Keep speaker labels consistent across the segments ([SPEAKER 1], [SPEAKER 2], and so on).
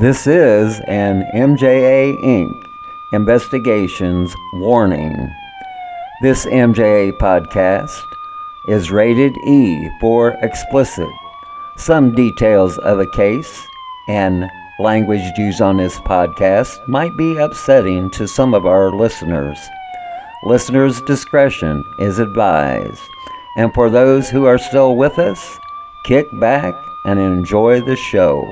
[SPEAKER 1] This is an MJA Inc. Investigations warning. This MJA podcast is rated E for explicit. Some details of a case and language used on this podcast might be upsetting to some of our listeners. Listeners' discretion is advised. And for those who are still with us, kick back and enjoy the show.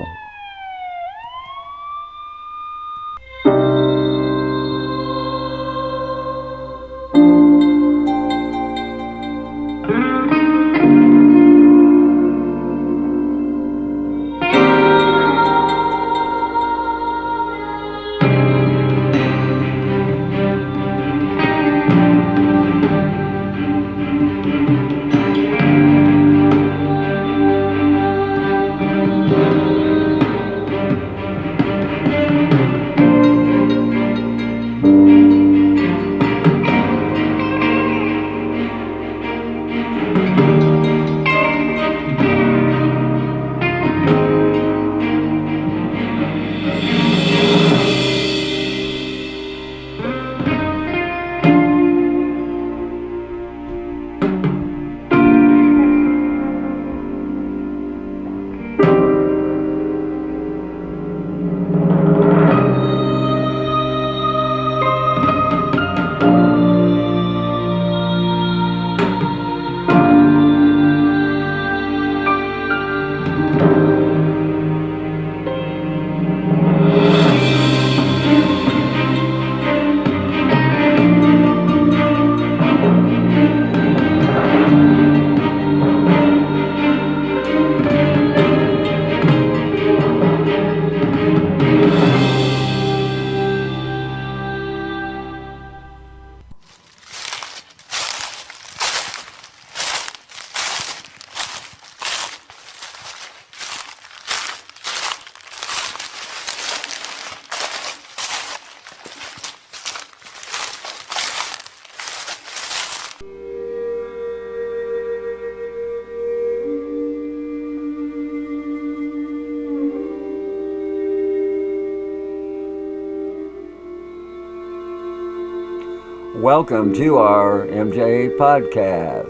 [SPEAKER 1] Welcome to our MJA podcast,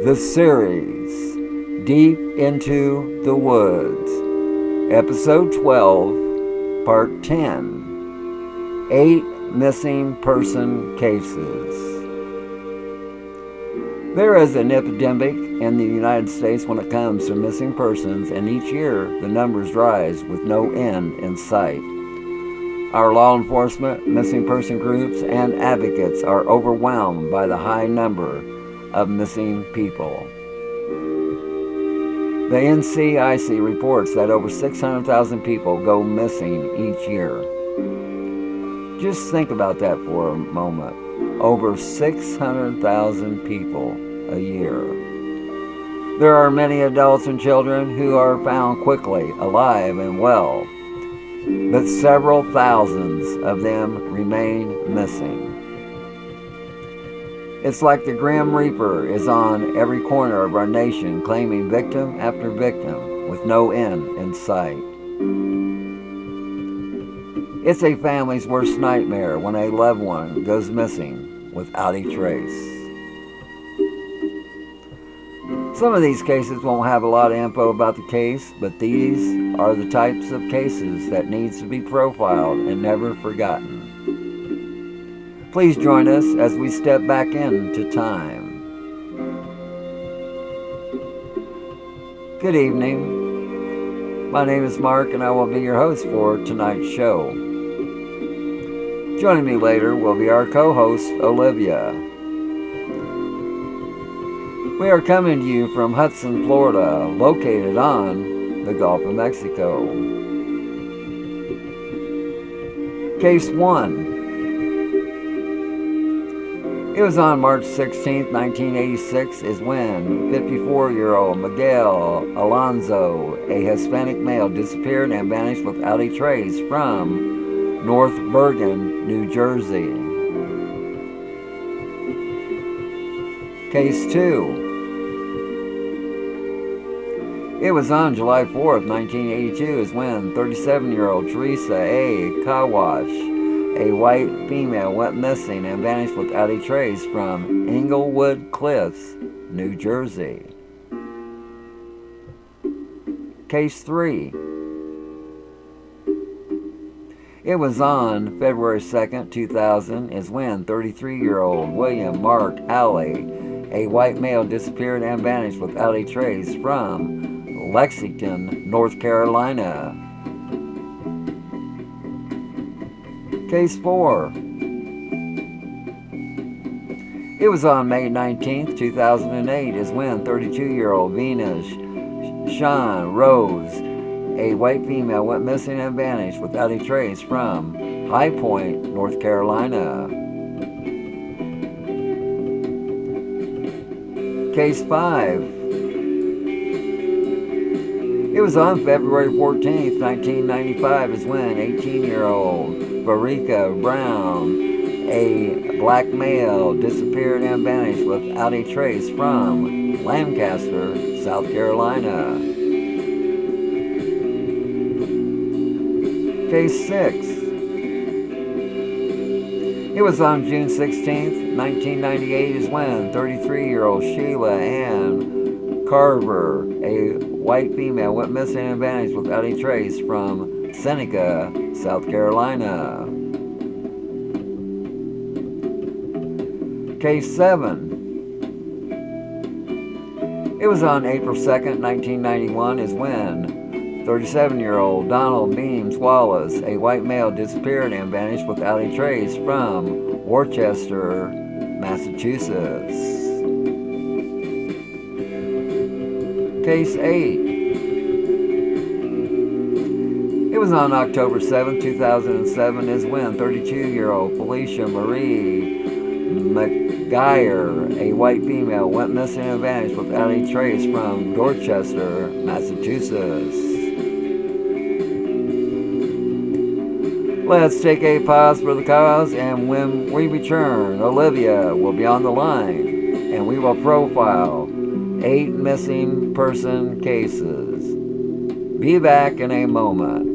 [SPEAKER 1] the series, Deep Into the Woods, Episode 12, Part 10, 8 Missing Person Cases. There is an epidemic in the United States when it comes to missing persons, and each year the numbers rise with no end in sight. Our law enforcement, missing person groups, and advocates are overwhelmed by the high number of missing people. The NCIC reports that over 600,000 people go missing each year. Just think about that for a moment. Over 600,000 people a year. There are many adults and children who are found quickly, alive and well, but several thousands of them remain missing. It's like the Grim Reaper is on every corner of our nation, claiming victim after victim with no end in sight. It's a family's worst nightmare when a loved one goes missing without a trace. Some of these cases won't have a lot of info about the case, but these are the types of cases that needs to be profiled and never forgotten. Please join us as we step back into time. Good evening. My name is Mark and I will be your host for tonight's show. Joining me later will be our co-host, Olivia. We are coming to you from Hudson, Florida, located on the Gulf of Mexico. Case 1. It was on March 16, 1986, is when 54-year-old Miguel Alonso, a Hispanic male, disappeared and vanished without a trace from North Bergen, New Jersey. Case 2. It was on July 4th, 1982 is when 37-year-old Teresa A. Kawash, a white female, went missing and vanished without a trace from Englewood Cliffs, New Jersey. Case 3. It was on February 2nd, 2000 is when 33-year-old William Mark Alley, a white male, disappeared and vanished without a trace from Lexington, North Carolina. Case 4. It was on May 19th, 2008 is when 32-year-old Venus Sean Rose, a white female, went missing and vanished without a trace from High Point, North Carolina. Case 5. It was on February 14th, 1995 is when 18-year-old Farika Brown, a black male, disappeared and vanished without a trace from Lancaster, South Carolina. Case 6. It was on June 16th, 1998 is when 33-year-old Sheila Ann Carver, a white female, went missing and vanished without a trace from Seneca, South Carolina. Case 7. It was on April 2nd, 1991 is when 37-year-old Donald Beams Wallace, a white male, disappeared and vanished without a trace from Worcester, Massachusetts. Case 8. It was on October 7, 2007 is when 32-year-old Felicia Marie McGuire, a white female, went missing and vanished without a trace from Dorchester, Massachusetts. Let's take a pause for the cause, and when we return, Olivia will be on the line, and we will profile 8 missing person cases. Be back in a moment.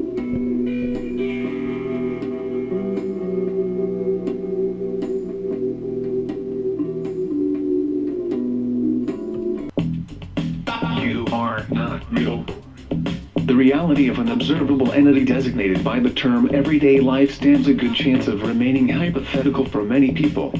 [SPEAKER 2] You are not real. The reality of an observable entity designated by the term everyday life stands a good chance of remaining hypothetical for many people.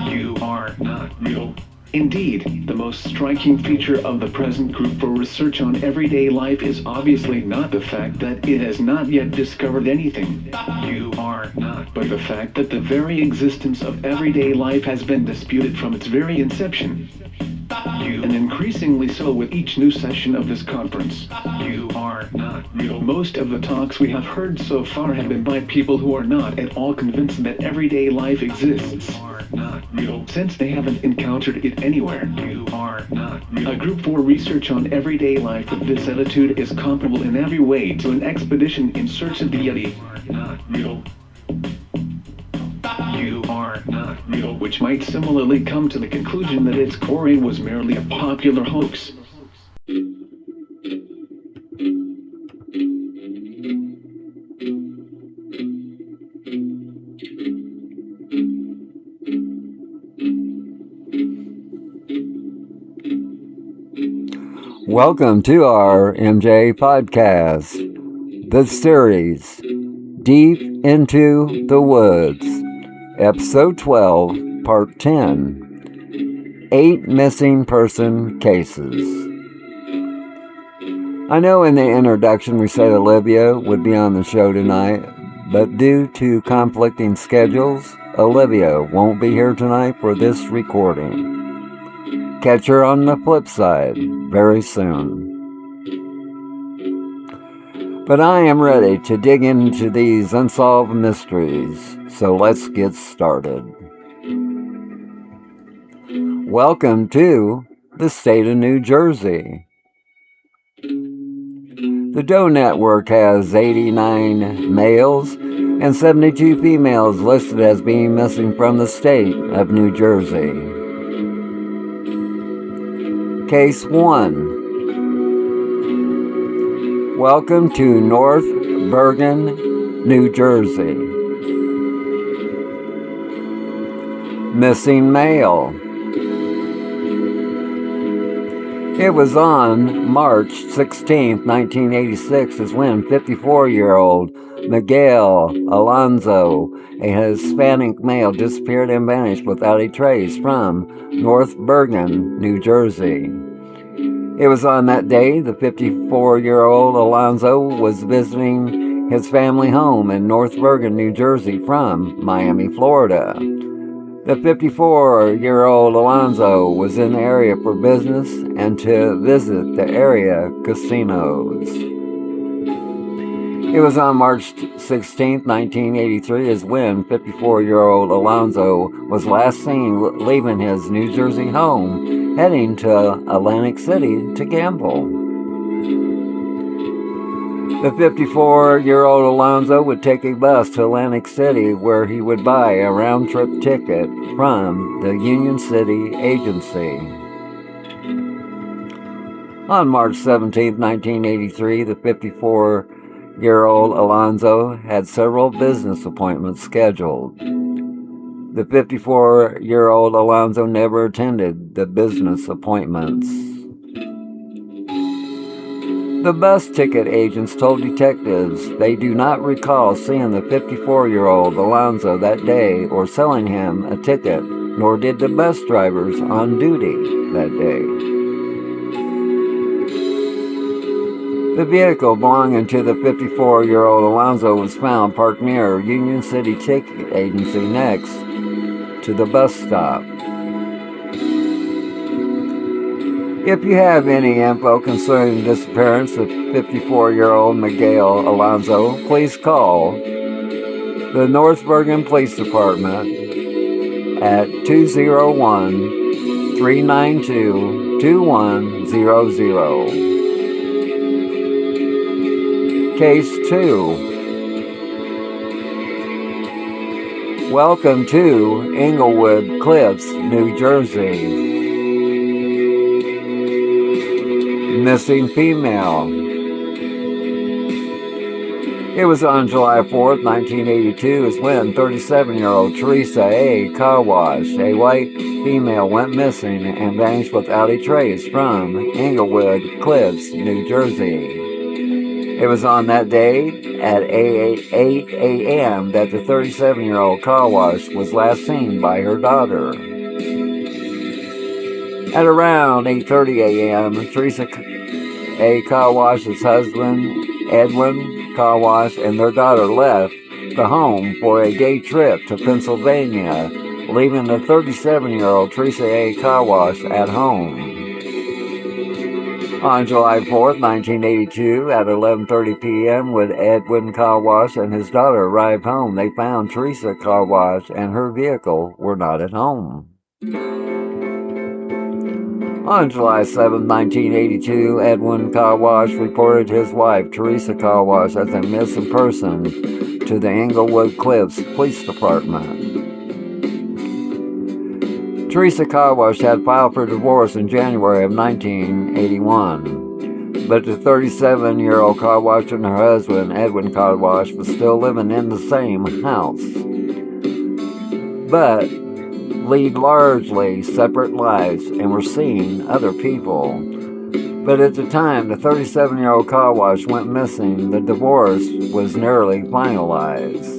[SPEAKER 2] You are not real. Indeed, the most striking feature of the present group for research on everyday life is obviously not the fact that it has not yet discovered anything. You are not, but the fact that the very existence of everyday life has been disputed from its very inception. And increasingly so with each new session of this conference. You are not real. Most of the talks we have heard so far have been by people who are not at all convinced that everyday life exists. You are not real. Since they haven't encountered it anywhere. You are not real. A group for research on everyday life with this attitude is comparable in every way to an expedition in search of the Yeti. You are not real. You are not real, which might similarly come to the conclusion that its core was merely a popular hoax.
[SPEAKER 1] Welcome to our MJ podcast, the series Deep into the Woods, Episode 12, Part 10, 8 Missing Person Cases. I know in the introduction we said Olivia would be on the show tonight, but due to conflicting schedules, Olivia won't be here tonight for this recording. Catch her on the flip side very soon. But I am ready to dig into these unsolved mysteries, so let's get started. Welcome to the state of New Jersey. The Doe Network has 89 males and 72 females listed as being missing from the state of New Jersey. Case 1. Welcome to North Bergen, New Jersey. Missing mail. It was on March 16, 1986, is when 54-year-old Miguel Alonso, a Hispanic male, disappeared and vanished without a trace from North Bergen, New Jersey. It was on that day the 54-year-old Alonso was visiting his family home in North Bergen, New Jersey from Miami, Florida. The 54-year-old Alonso was in the area for business and to visit the area casinos. It was on March 16, 1983, is when 54-year-old Alonso was last seen leaving his New Jersey home, heading to Atlantic City to gamble. The 54-year-old Alonso would take a bus to Atlantic City where he would buy a round-trip ticket from the Union City agency. On March 17, 1983, the 54-year-old Alonso had several business appointments scheduled. The 54-year-old Alonso never attended the business appointments. The bus ticket agents told detectives they do not recall seeing the 54-year-old Alonso that day or selling him a ticket, nor did the bus drivers on duty that day. The vehicle belonging to the 54-year-old Alonso was found parked near Union City Ticket Agency next to the bus stop. If you have any info concerning the disappearance of 54-year-old Miguel Alonso, please call the North Bergen Police Department at 201-392-2100. Case 2. Welcome to Englewood Cliffs, New Jersey. Missing female. It was on July 4th, 1982, is when 37-year-old Teresa A. Kawash, a white female, went missing and vanished without a trace from Englewood Cliffs, New Jersey. It was on that day at 8 a.m. that the 37-year-old Kawash was last seen by her daughter. At around 8:30 a.m., Teresa A. Kawash's husband, Edwin Kawash, and their daughter left the home for a day trip to Pennsylvania, leaving the 37-year-old Teresa A. Kawash at home. On July 4th, 1982, at 11:30 p.m., when Edwin Kawash and his daughter arrived home, they found Teresa Kawash and her vehicle were not at home. On July 7, 1982, Edwin Kawash reported his wife, Teresa Kawash, as a missing person to the Englewood Cliffs Police Department. Teresa Kawash had filed for divorce in January of 1981, but the 37-year-old Kawash and her husband, Edwin Kawash, was still living in the same house, but lead largely separate lives and were seeing other people. But at the time the 37-year-old Kawash went missing, the divorce was nearly finalized.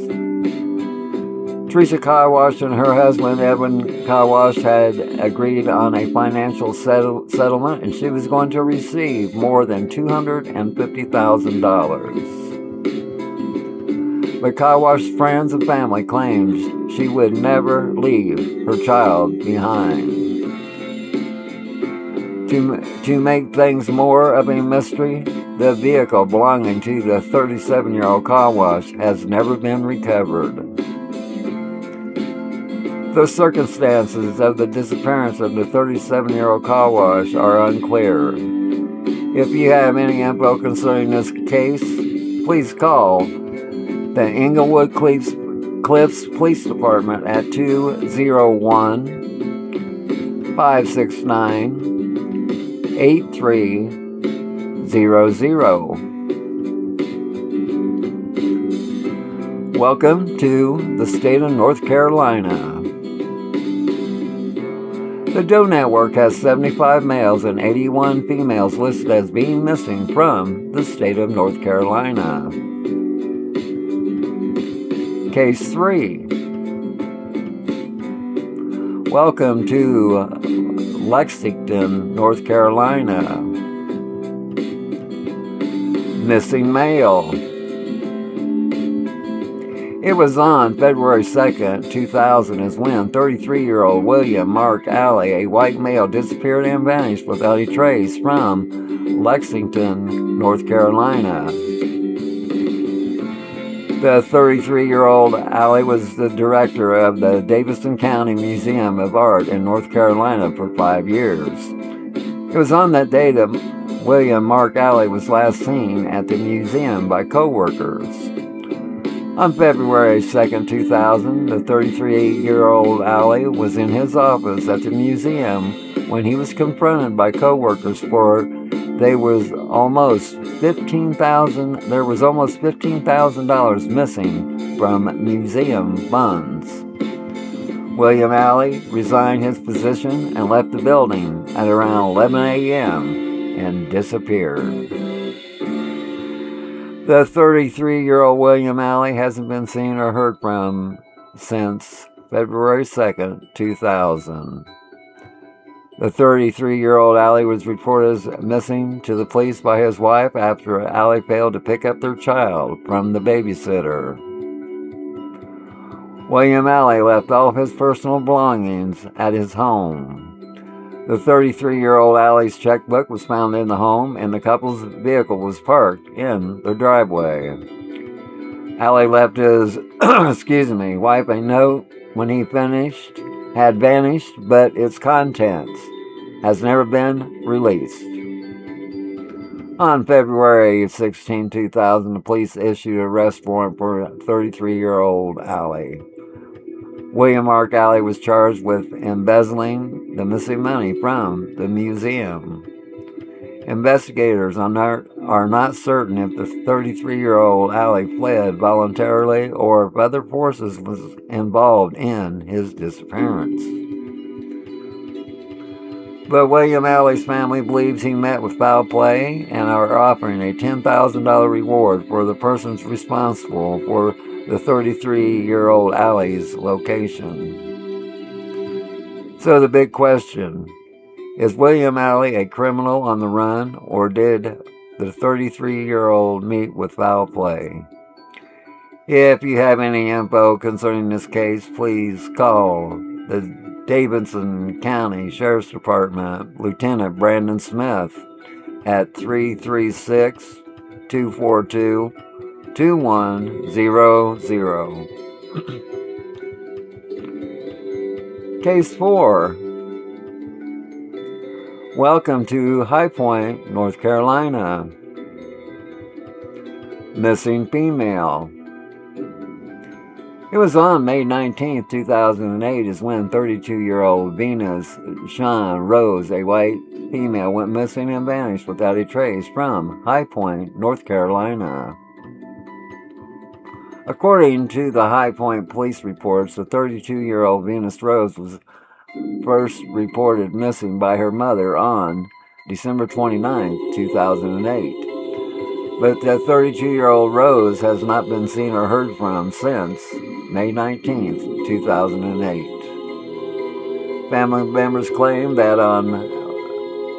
[SPEAKER 1] Teresa Kawash and her husband, Edwin Kawash, had agreed on a financial settlement, and she was going to receive more than $250,000. But Kawash's friends and family claimed she would never leave her child behind. To make things more of a mystery, the vehicle belonging to the 37-year-old Kawash has never been recovered. The circumstances of the disappearance of the 37-year-old Kawash are unclear. If you have any info concerning this case, please call the Englewood Cliffs Police Department at 201-569-8300. Welcome to the state of North Carolina. The Doe Network has 75 males and 81 females listed as being missing from the state of North Carolina. Case 3. Welcome to Lexington, North Carolina. Missing male. It was on February 2nd, 2000 is when 33-year-old William Mark Alley, a white male, disappeared and vanished without a trace from Lexington, North Carolina. The 33-year-old Alley was the director of the Davidson County Museum of Art in North Carolina for 5 years. It was on that day that William Mark Alley was last seen at the museum by co-workers. On February 2nd, 2000, the 33-year-old Alley was in his office at the museum when he was confronted by co-workers for there was almost $15,000 missing from museum funds. William Alley resigned his position and left the building at around 11 a.m. and disappeared. The 33-year-old William Alley hasn't been seen or heard from since February 2nd, 2000. The 33-year-old Alley was reported as missing to the police by his wife after Alley failed to pick up their child from the babysitter. William Alley left all of his personal belongings at his home. The 33-year-old Alley's checkbook was found in the home, and the couple's vehicle was parked in their driveway. Alley left his wife a note when he had vanished, but its contents has never been released. On February 16, 2000, the police issued an arrest warrant for 33-year-old Alley. William Mark Alley was charged with embezzling the missing money from the museum. Investigators are not certain if the 33-year-old Alley fled voluntarily or if other forces was involved in his disappearance. But William Alley's family believes he met with foul play and are offering a $10,000 reward for the persons responsible for the 33-year-old Alley's location. So the big question, is William Alley a criminal on the run, or did the 33-year-old meet with foul play? If you have any info concerning this case, please call the Davidson County Sheriff's Department, Lieutenant Brandon Smith, at 336-242-2100. Case 4. Welcome to High Point, North Carolina. Missing female. It was on May 19, 2008 is when 32-year-old Venus Shawn Rose, a white female, went missing and vanished without a trace from High Point, North Carolina. According to the High Point police reports, the 32-year-old Venus Rose was first reported missing by her mother on December 29, 2008. But the 32-year-old Rose has not been seen or heard from since May 19, 2008. Family members claim that on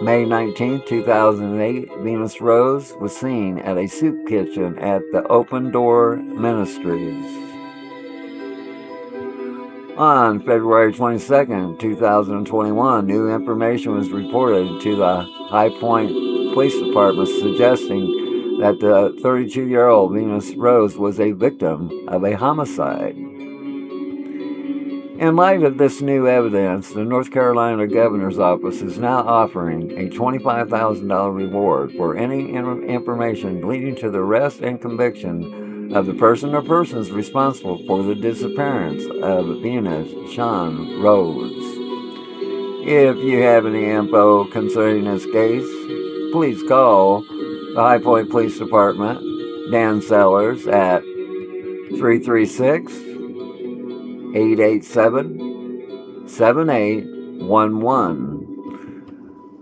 [SPEAKER 1] May 19, 2008, Venus Rose was seen at a soup kitchen at the Open Door Ministries. On February 22, 2021, new information was reported to the High Point Police Department suggesting that the 32-year-old Venus Rose was a victim of a homicide. In light of this new evidence, the North Carolina Governor's Office is now offering a $25,000 reward for any information leading to the arrest and conviction of the person or persons responsible for the disappearance of Venus Shawn Rose. If you have any info concerning this case, please call the High Point Police Department, Dan Sellers, at 336-887-7811.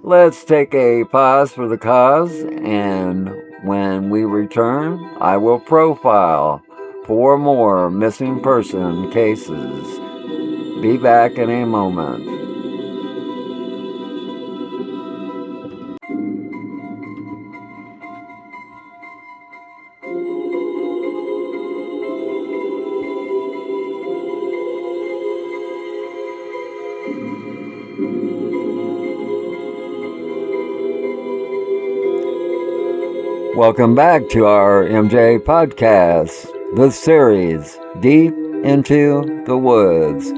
[SPEAKER 1] Let's take a pause for the cause, and when we return, I will profile 4 more missing person cases. Be back in a moment. Welcome back to our MJ podcast, the series Deep into the Woods,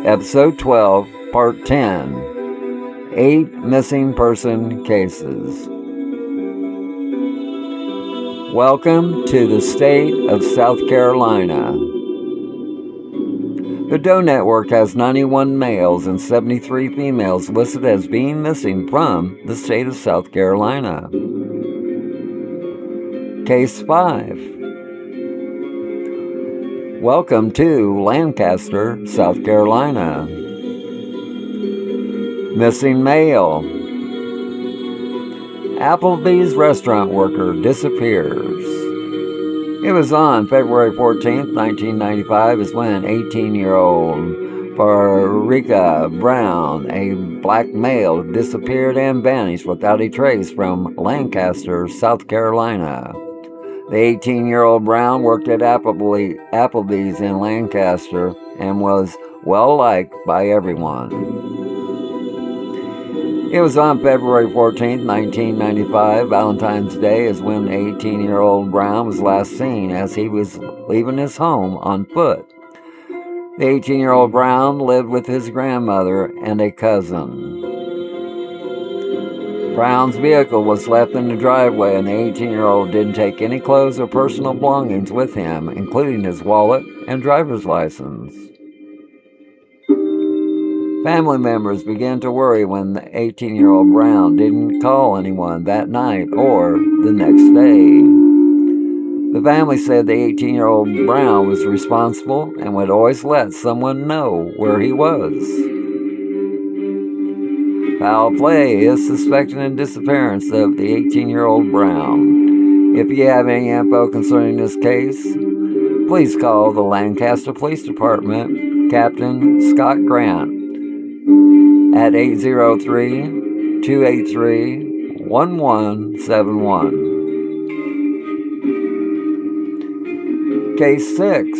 [SPEAKER 1] episode 12, part 10, 8 missing person cases. Welcome to the state of South Carolina. The Doe Network has 91 males and 73 females listed as being missing from the state of South Carolina. Case 5. Welcome to Lancaster, South Carolina. Missing male. Applebee's restaurant worker disappears. It was on February 14th, 1995, is when 18-year-old Farika Brown, a black male, disappeared and vanished without a trace from Lancaster, South Carolina. The 18-year-old Brown worked at Applebee's in Lancaster and was well liked by everyone. It was on February 14, 1995, Valentine's Day, is when the 18-year-old Brown was last seen as he was leaving his home on foot. The 18-year-old Brown lived with his grandmother and a cousin. Brown's vehicle was left in the driveway, and the 18-year-old didn't take any clothes or personal belongings with him, including his wallet and driver's license. Family members began to worry when the 18-year-old Brown didn't call anyone that night or the next day. The family said the 18-year-old Brown was responsible and would always let someone know where he was. Foul play is suspected in the disappearance of the 18-year-old Brown. If you have any info concerning this case, please call the Lancaster Police Department, Captain Scott Grant, at 803-283-1171. Case 6.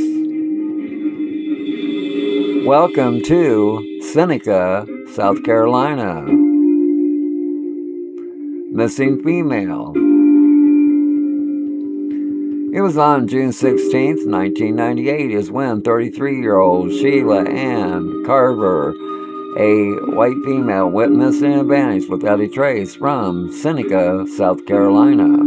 [SPEAKER 1] Welcome to Seneca, South Carolina. Missing female. It was on June 16, 1998, is when 33-year-old Sheila Ann Carver, a white female, went missing and vanished without a trace from Seneca, South Carolina.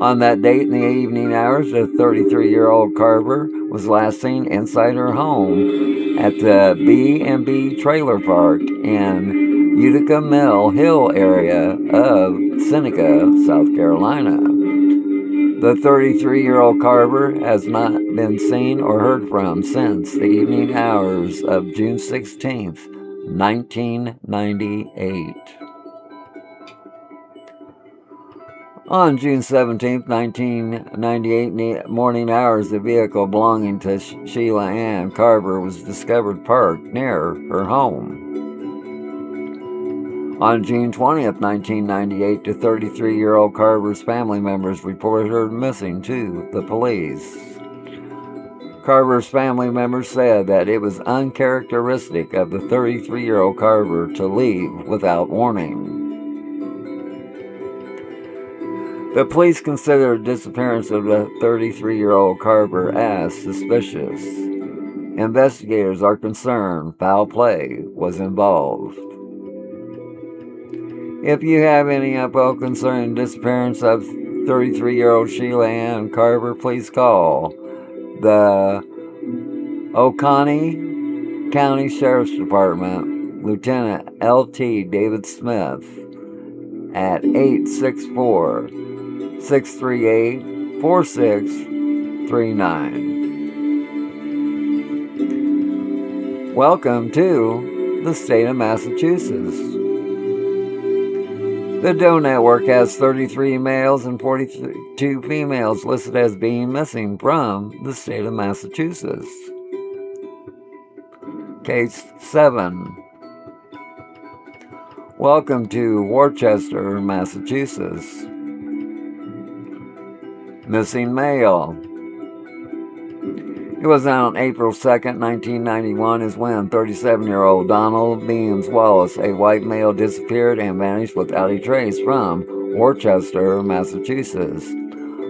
[SPEAKER 1] On that date in the evening hours, the 33-year-old Carver was last seen inside her home at the B&B Trailer Park in Utica Mill Hill area of Seneca, South Carolina. The 33-year-old Carver has not been seen or heard from since the evening hours of June 16, 1998. On June 17, 1998 morning hours, the vehicle belonging to Sheila Ann Carver was discovered parked near her home. On June 20th, 1998, the 33-year-old Carver's family members reported her missing to the police. Carver's family members said that it was uncharacteristic of the 33-year-old Carver to leave without warning. The police considered the disappearance of the 33-year-old Carver as suspicious. Investigators are concerned foul play was involved. If you have any info concerning the disappearance of 33-year-old Sheila Ann Carver, please call the Oconee County Sheriff's Department, Lieutenant L.T. David Smith, at 864-638-4639. Welcome to the state of Massachusetts. The Doe Network has 33 males and 42 females listed as being missing from the state of Massachusetts. Case 7. Welcome to Worcester, Massachusetts. Missing male. It was on April 2nd, 1991 is when 37-year-old Donald Beams Wallace, a white male, disappeared and vanished without a trace from Worcester, Massachusetts.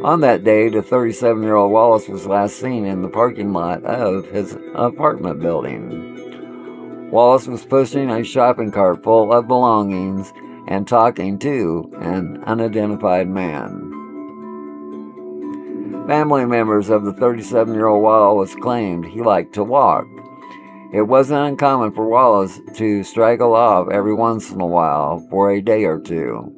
[SPEAKER 1] On that day, the 37-year-old Wallace was last seen in the parking lot of his apartment building. Wallace was pushing a shopping cart full of belongings and talking to an unidentified man. Family members of the 37-year-old Wallace claimed he liked to walk. It wasn't uncommon for Wallace to straggle off every once in a while for a day or two.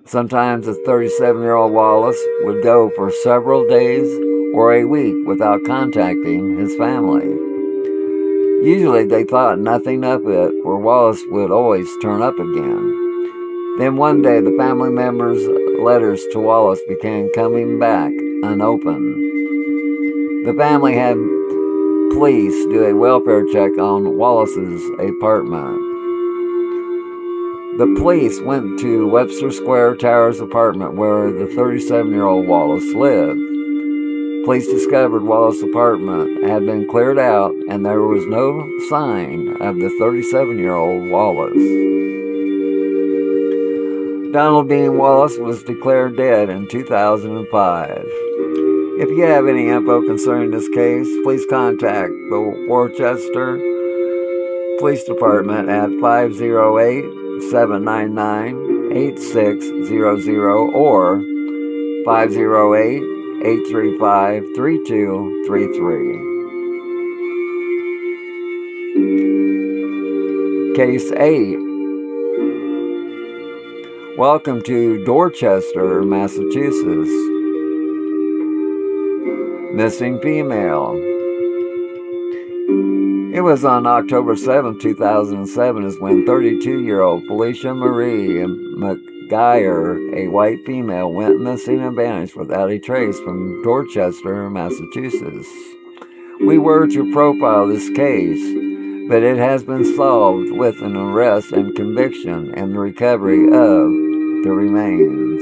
[SPEAKER 1] Sometimes the 37-year-old Wallace would go for several days or a week without contacting his family. Usually they thought nothing of it, for Wallace would always turn up again. Then one day the family members' letters to Wallace began coming back unopened. The family had police do a welfare check on Wallace's apartment. The police went to Webster Square Towers apartment where the 37-year-old Wallace lived. Police discovered Wallace's apartment had been cleared out and there was no sign of the 37-year-old Wallace. Donald Bean Wallace was declared dead in 2005. If you have any info concerning this case, please contact the Worcester Police Department at 508-799-8600 or 508-835-3233. Case 8. Welcome to Dorchester, Massachusetts. Missing female. It was on October 7, 2007 is when 32-year-old Felicia Marie McGuire, a white female, went missing and vanished without a trace from Dorchester, Massachusetts. We were to profile this case, but it has been solved with an arrest and conviction and the recovery of the remains.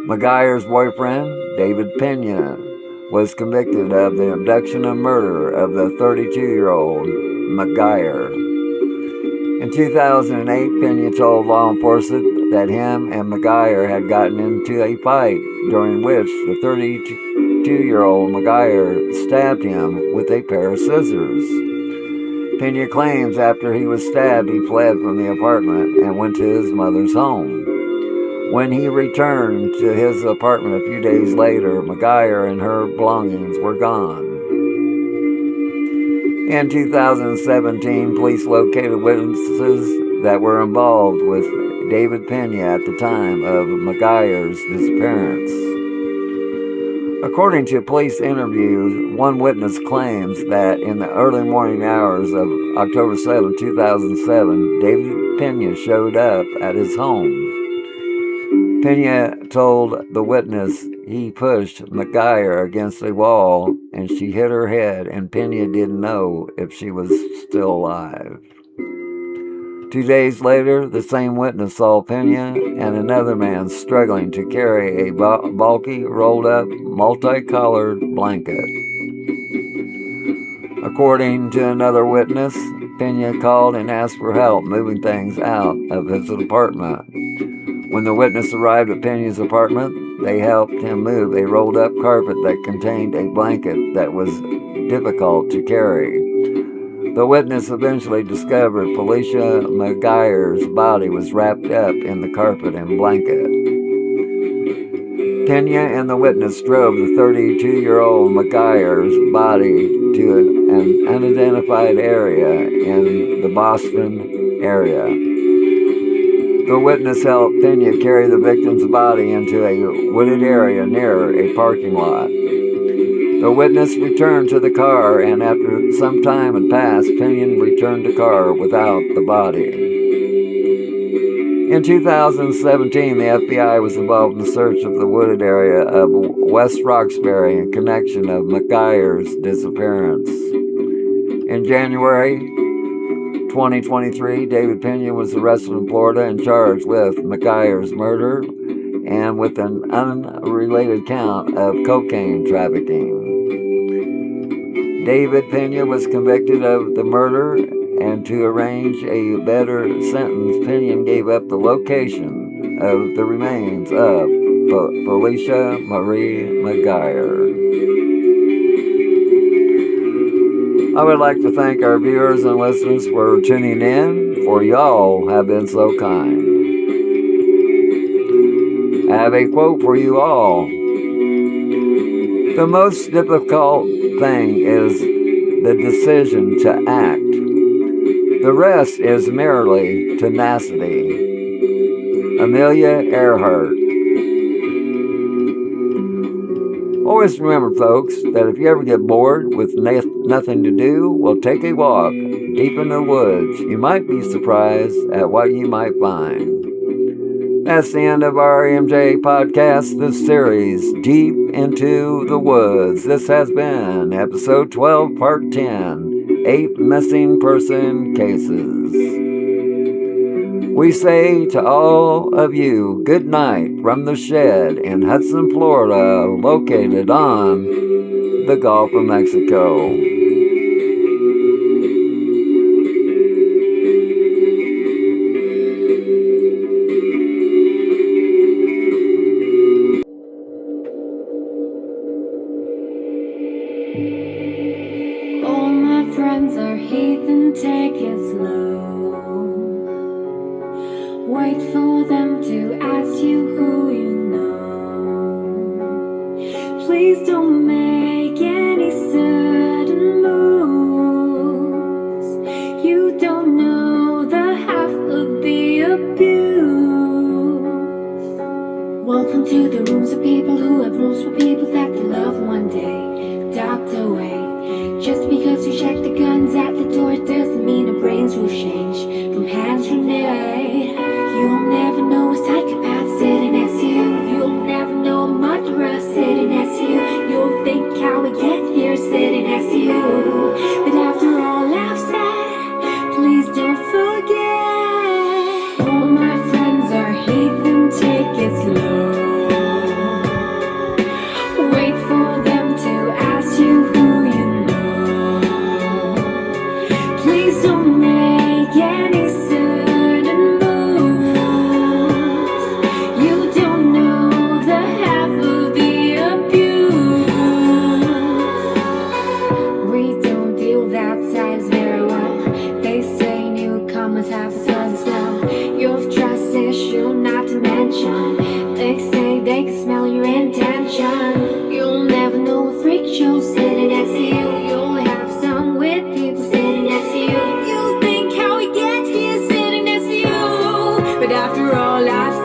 [SPEAKER 1] McGuire's boyfriend, David Pena, was convicted of the abduction and murder of the 32-year-old McGuire. In 2008, Pena told law enforcement that him and McGuire had gotten into a fight during which the 32-year-old McGuire stabbed him with a pair of scissors. Pena claims after he was stabbed, he fled from the apartment and went to his mother's home. When he returned to his apartment a few days later, McGuire and her belongings were gone. In 2017, police located witnesses that were involved with David Pena at the time of McGuire's disappearance. According to police interviews, one witness claims that in the early morning hours of October 7, 2007, David Pena showed up at his home. Pena told the witness he pushed McGuire against a wall and she hit her head, and Pena didn't know if she was still alive. 2 days later, the same witness saw Pena and another man struggling to carry a bulky, rolled-up, multicolored blanket. According to another witness, Pena called and asked for help moving things out of his apartment. When the witness arrived at Pena's apartment, they helped him move a rolled-up carpet that contained a blanket that was difficult to carry. The witness eventually discovered Felicia McGuire's body was wrapped up in the carpet and blanket. Pena and the witness drove the 32-year-old McGuire's body to an unidentified area in the Boston area. The witness helped Pena carry the victim's body into a wooded area near a parking lot. The witness returned to the car, and after some time had passed, Pinion returned the car without the body. In 2017, the FBI was involved in the search of the wooded area of West Roxbury in connection of McGuire's disappearance. In January 2023, David Pinion was arrested in Florida and charged with McGuire's murder and with an unrelated count of cocaine trafficking. David Pena was convicted of the murder, and to arrange a better sentence, Pinion gave up the location of the remains of Felicia Marie McGuire. I would like to thank our viewers and listeners for tuning in, for y'all have been so kind. I have a quote for you all. The most difficult thing is the decision to act. The rest is merely tenacity. Amelia Earhart. Always remember, folks, that if you ever get bored with nothing to do, well, take a walk deep in the woods. You might be surprised at what you might find. That's the end of our MJ podcast, this series, Deep into the Woods. This has been episode 12, part 10, 8 missing person cases. We say to all of you, good night from the shed in Hudson, Florida, located on the Gulf of Mexico.
[SPEAKER 3] All my friends are heathen, take it slow. Wait for them to ask you who you know. Please don't make any sudden moves. You don't know the half of the abuse. Welcome to the rooms of people who have rules for people that they love one day docked away. Just because you check the guns at the door doesn't mean the brains will change from hand grenade. You'll never know a psychopath sitting next to you. You'll never know a murderer sitting next to you. You'll think how we get here sitting next to you. But after all I've said, please don't forget. All my friends are heathen, take it slow. Wait for them to ask you who you know. Please don't make any sudden moves. You don't know the half of the abuse. We don't deal with outsiders very well. They say newcomers have a sudden smell. You've trust issue not to mention. They say they can smell your intention. You'll never know a freak show sitting next to you. You'll have some weird people sitting next to you. You'll think how we get here sitting next to you. But after all I've